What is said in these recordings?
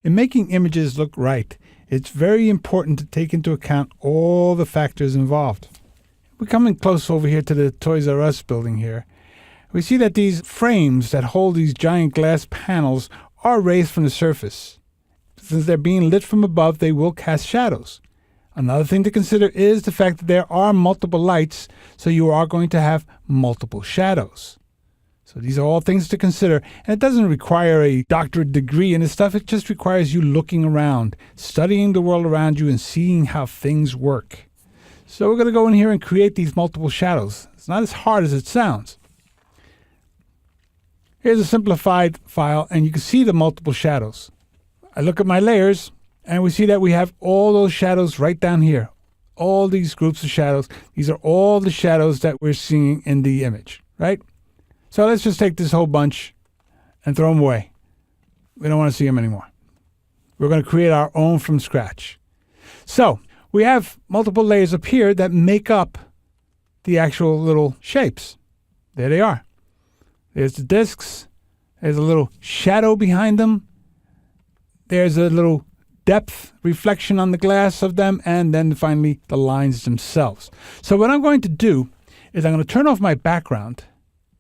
In making images look right, it's very important to take into account all the factors involved. We're coming close over here to the Toys R Us building here. We see that these frames that hold these giant glass panels are raised from the surface. Since they're being lit from above, they will cast shadows. Another thing to consider is the fact that there are multiple lights, so you are going to have multiple shadows. So these are all things to consider, and it doesn't require a doctorate degree in this stuff. It just requires you looking around, studying the world around you, and seeing how things work. So we're going to go in here and create these multiple shadows. It's not as hard as it sounds. Here's a simplified file, and you can see the multiple shadows. I look at my layers, and we see that we have all those shadows right down here. All these groups of shadows. These are all the shadows that we're seeing in the image, right? So let's just take this whole bunch and throw them away. We don't want to see them anymore. We're going to create our own from scratch. So we have multiple layers up here that make up the actual little shapes. There they are. There's the discs. There's a little shadow behind them. There's a little depth reflection on the glass of them. And then finally the lines themselves. So what I'm going to do is I'm going to turn off my background.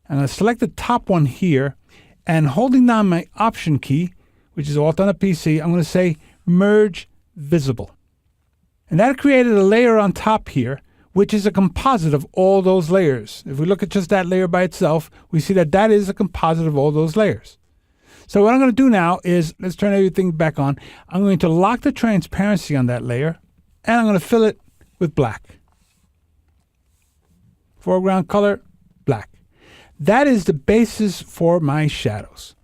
I'm going to select the top one here, and holding down my Option key, which is Alt on a PC, I'm going to say Merge Visible. And that created a layer on top here, which is a composite of all those layers. If we look at just that layer by itself, we see that that is a composite of all those layers. So what I'm going to do now is, let's turn everything back on. I'm going to lock the transparency on that layer, and I'm going to fill it with black. Foreground color, black. That is the basis for my shadows.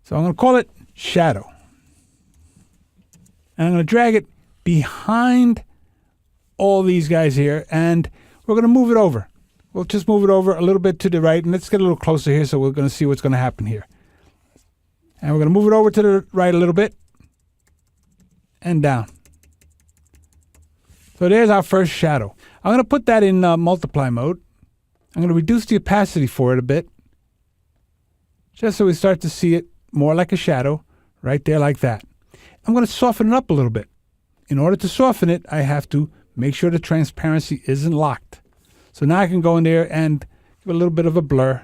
So I'm going to call it shadow. And I'm going to drag it behind all these guys here, and we're going to move it over. We'll just move it over a little bit to the right, and let's get a little closer here so we're going to see what's going to happen here. And we're going to move it over to the right a little bit and down. So there's our first shadow. I'm going to put that in multiply mode. I'm going to reduce the opacity for it a bit, just so we start to see it more like a shadow right there like that. I'm going to soften it up a little bit. In order to soften it, I have to make sure the transparency isn't locked. So now I can go in there and give it a little bit of a blur,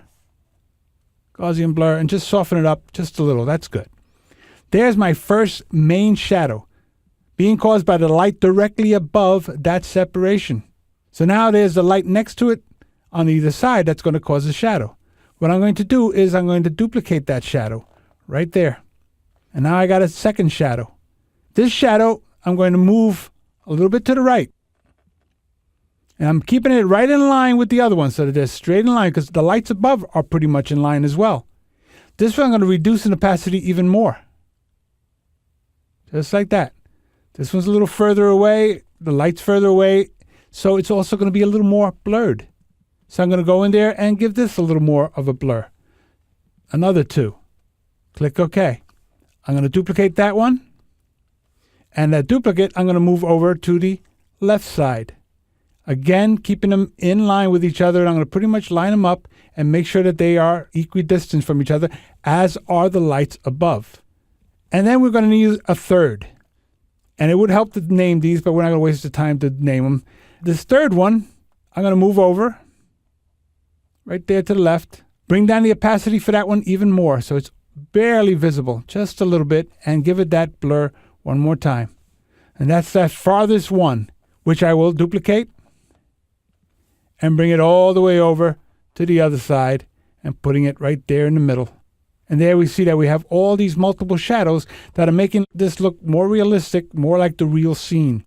Gaussian blur, and just soften it up just a little. That's good. There's my first main shadow, being caused by the light directly above that separation. So now there's the light next to it on either side that's going to cause a shadow. What I'm going to do is I'm going to duplicate that shadow right there. And now I got a second shadow. This shadow, I'm going to move a little bit to the right. And I'm keeping it right in line with the other one so that they're straight in line, because the lights above are pretty much in line as well. This one I'm going to reduce in opacity even more. Just like that. This one's a little further away. The light's further away. So it's also going to be a little more blurred. So I'm going to go in there and give this a little more of a blur. Another 2. Click OK. I'm going to duplicate that one. And that duplicate, I'm going to move over to the left side. Again, keeping them in line with each other. And I'm going to pretty much line them up and make sure that they are equidistant from each other, as are the lights above. And then we're going to need a third. And it would help to name these, but we're not going to waste the time to name them. This third one, I'm going to move over right there to the left. Bring down the opacity for that one even more, so it's barely visible, just a little bit, and give it that blur one more time. And that's that farthest one, which I will duplicate and bring it all the way over to the other side and putting it right there in the middle. And there we see that we have all these multiple shadows that are making this look more realistic, more like the real scene.